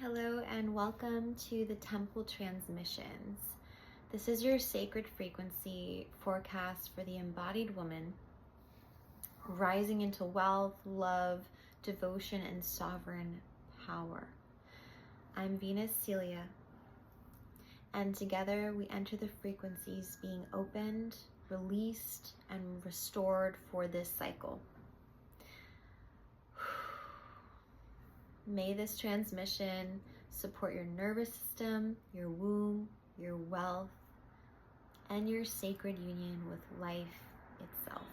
Hello and welcome to the Temple Transmissions. This is your sacred frequency forecast for the embodied woman rising into wealth, love, devotion, and sovereign power. I'm Venus Celia, and together we enter the frequencies being opened, released, and restored for this cycle. May this transmission support your nervous system, your womb, your wealth, and your sacred union with life itself.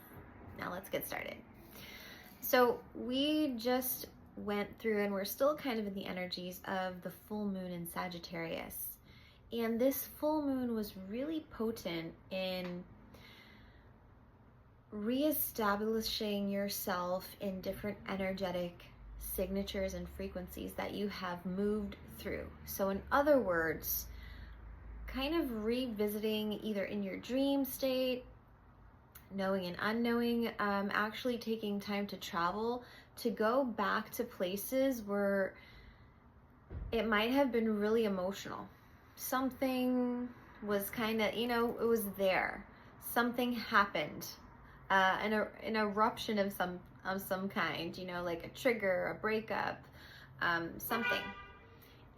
Now let's get started. So we just went through, and we're still kind of in the energies of the full moon in Sagittarius. And this full moon was really potent in reestablishing yourself in different energetic signatures and frequencies that you have moved through. So in other words, kind of revisiting either in your dream state, knowing and unknowing, actually taking time to travel, to go back to places where it might have been really emotional. Something was kind of, it was there. Something happened. An eruption of some kind, like a trigger, a breakup, something,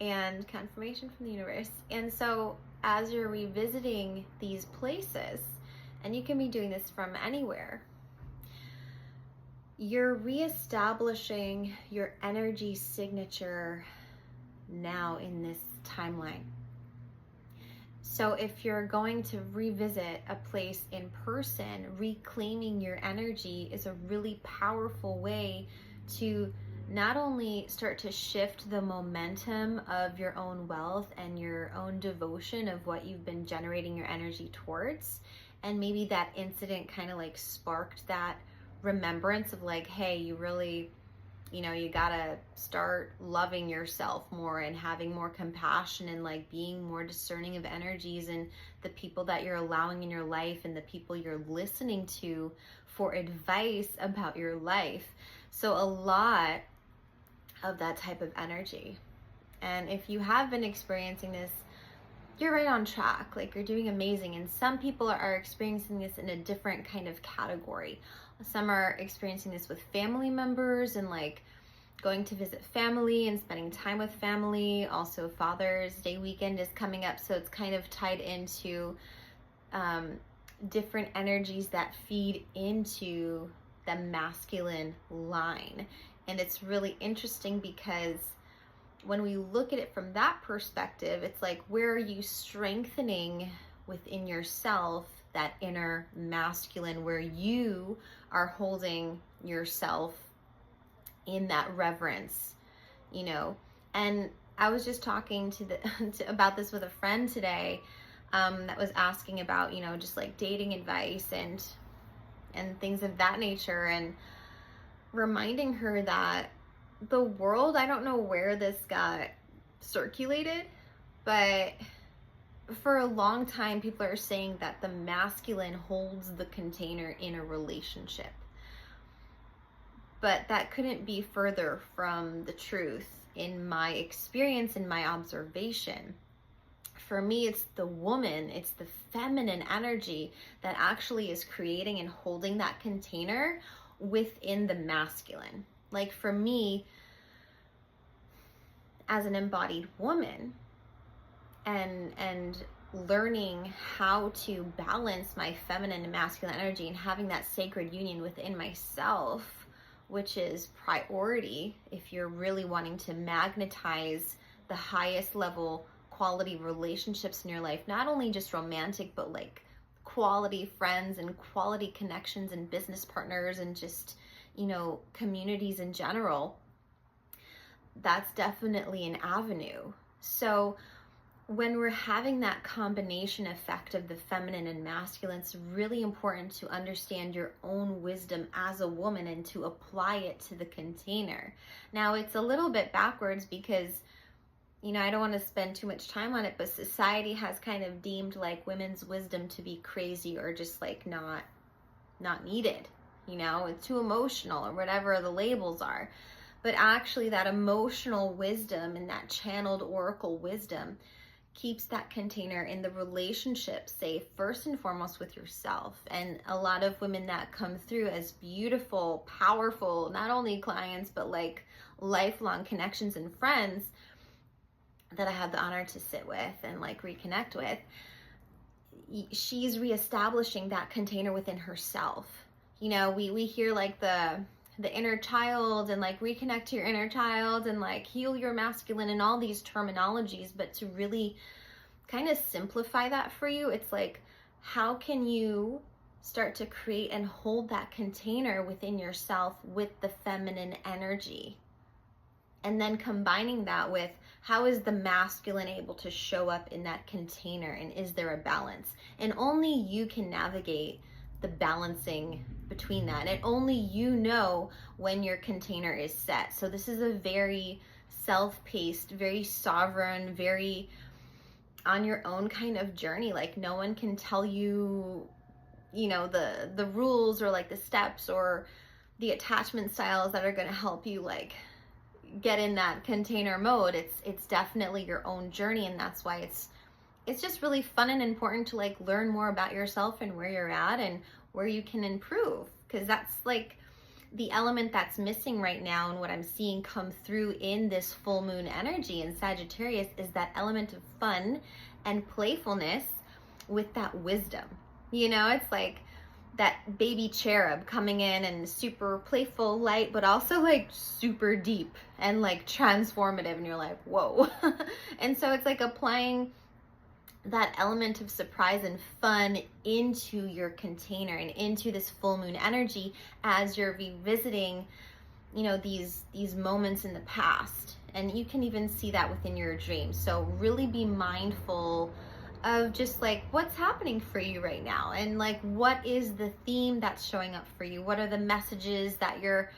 and confirmation from the universe. And so as you're revisiting these places, and you can be doing this from anywhere, you're reestablishing your energy signature now in this timeline. So if you're going to revisit a place in person, reclaiming your energy is a really powerful way to not only start to shift the momentum of your own wealth and your own devotion of what you've been generating your energy towards, and maybe that incident kind of like sparked that remembrance of like, hey, you really, you gotta start loving yourself more and having more compassion and like being more discerning of energies and the people that you're allowing in your life and the people you're listening to for advice about your life. So a lot of that type of energy. And if you have been experiencing this, you're right on track. Like, you're doing amazing. And some people are experiencing this in a different kind of category. Some are experiencing this with family members and like going to visit family and spending time with family. Also, Father's Day weekend is coming up, so it's kind of tied into different energies that feed into the masculine line. And it's really interesting because when we look at it from that perspective, it's like, where are you strengthening within yourself that inner masculine, where you are holding yourself in that reverence, And I was just talking about this with a friend today, that was asking about, just like dating advice and things of that nature, and reminding her that the world, I don't know where this got circulated, but for a long time, people are saying that the masculine holds the container in a relationship. But that couldn't be further from the truth in my experience, in my observation. For me, it's the woman, it's the feminine energy that actually is creating and holding that container within the masculine. Like, for me, as an embodied woman, and learning how to balance my feminine and masculine energy and having that sacred union within myself, which is priority if you're really wanting to magnetize the highest level quality relationships in your life, not only just romantic, but like quality friends and quality connections and business partners and just, communities in general. That's definitely an avenue. So when we're having that combination effect of the feminine and masculine, it's really important to understand your own wisdom as a woman and to apply it to the container. Now, it's a little bit backwards because, I don't want to spend too much time on it, but society has kind of deemed like women's wisdom to be crazy or just like not needed. It's too emotional or whatever the labels are. but actually that emotional wisdom and that channeled oracle wisdom keeps that container in the relationship safe, first and foremost with yourself. And a lot of women that come through as beautiful, powerful, not only clients, but like lifelong connections and friends that I have the honor to sit with and like reconnect with, she's reestablishing that container within herself. You know, we hear like the inner child and like reconnect to your inner child and like heal your masculine and all these terminologies, but to really kind of simplify that for you, it's like, how can you start to create and hold that container within yourself with the feminine energy? And then combining that with, how is the masculine able to show up in that container, and is there a balance? And only you can navigate the balancing between that, and only you know when your container is set. So this is a very self-paced, very sovereign, very on your own kind of journey. Like no one can tell you, you know, the rules or like the steps or the attachment styles that are going to help you like get in that container mode. It's definitely your own journey, and that's why it's just really fun and important to like learn more about yourself and where you're at and where you can improve, because that's like the element that's missing right now. And what I'm seeing come through in this full moon energy in Sagittarius is that element of fun and playfulness with that wisdom. You know, it's like that baby cherub coming in and super playful, light, but also like super deep and like transformative, and you're like, whoa. And so it's like applying that element of surprise and fun into your container and into this full moon energy as you're revisiting, you know, these moments in the past. And you can even see that within your dreams. So really be mindful of just like what's happening for you right now, and like what is the theme that's showing up for you. What are the messages that you're,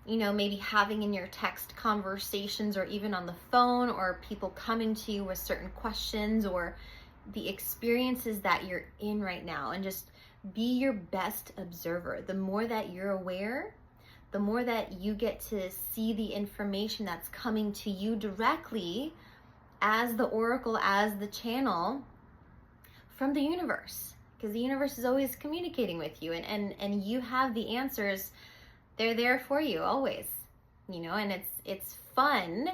you know, maybe having in your text conversations or even on the phone, or people coming to you with certain questions, or the experiences that you're in right now. And just be your best observer. The more that you're aware, the more that you get to see the information that's coming to you directly as the oracle, as the channel from the universe, because the universe is always communicating with you, and you have the answers. They're there for you always, you know. And it's fun.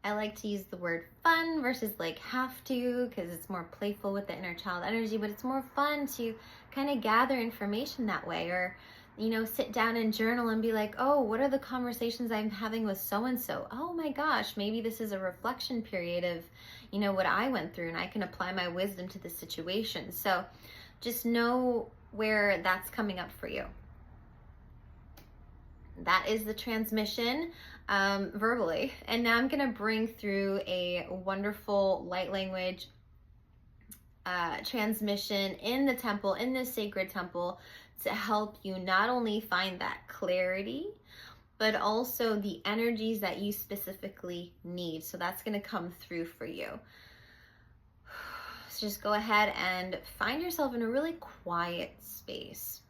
I like to use the word fun versus like have to, because it's more playful with the inner child energy, but it's more fun to kind of gather information that way. Or, you know, sit down and journal and be like, oh, what are the conversations I'm having with so-and-so? Oh my gosh, maybe this is a reflection period of, you know, what I went through, and I can apply my wisdom to the situation. So just know where that's coming up for you. That is the transmission verbally. And now I'm going to bring through a wonderful light language transmission in the temple, in this sacred temple, to help you not only find that clarity, but also the energies that you specifically need. So that's going to come through for you. So just go ahead and find yourself in a really quiet space.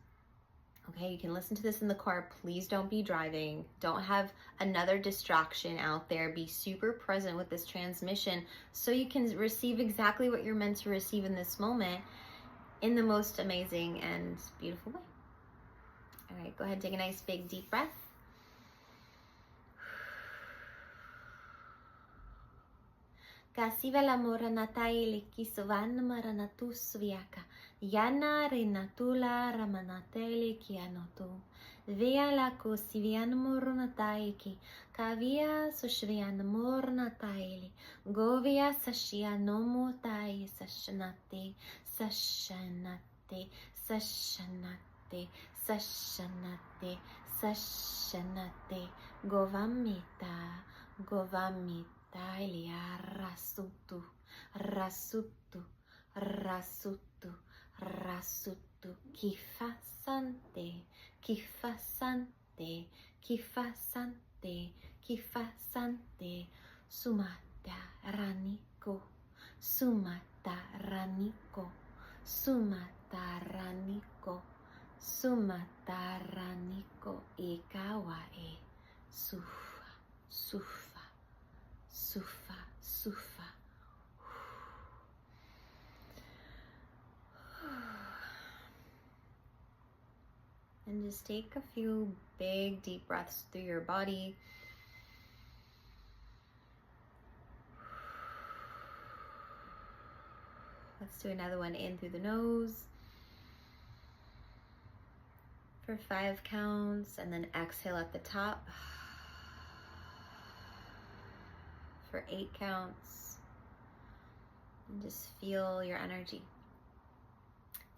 Okay, you can listen to this in the car. Please don't be driving. Don't have another distraction out there. Be super present with this transmission so you can receive exactly what you're meant to receive in this moment in the most amazing and beautiful way. All right, go ahead and take a nice big deep breath. Kasiva la moranataili kisavan maranatus viaka. Yana renatula ramanateli kianotu. Via la cosivian moronataiki. Kavia sushvian moronataili. Govia sashianomo tai sashanate. Sashanate. Sashanate. Sashanate. Sashanate. Govamita. Govamita. Tailia rasutu, rasutu, rasutu, rasutu, kifasante, kifasante, kifasante, kifasante, sumata raniko, sumata raniko, sumata raniko, sumata raniko, ikawa e sufa. Sufa, sufa. And just take a few big deep breaths through your body. Let's do another one in through the nose for 5 counts, and then exhale at the top for 8 counts. And just feel your energy.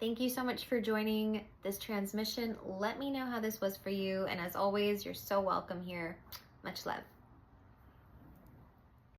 Thank you so much for joining this transmission. Let me know how this was for you. And as always, you're so welcome here. Much love.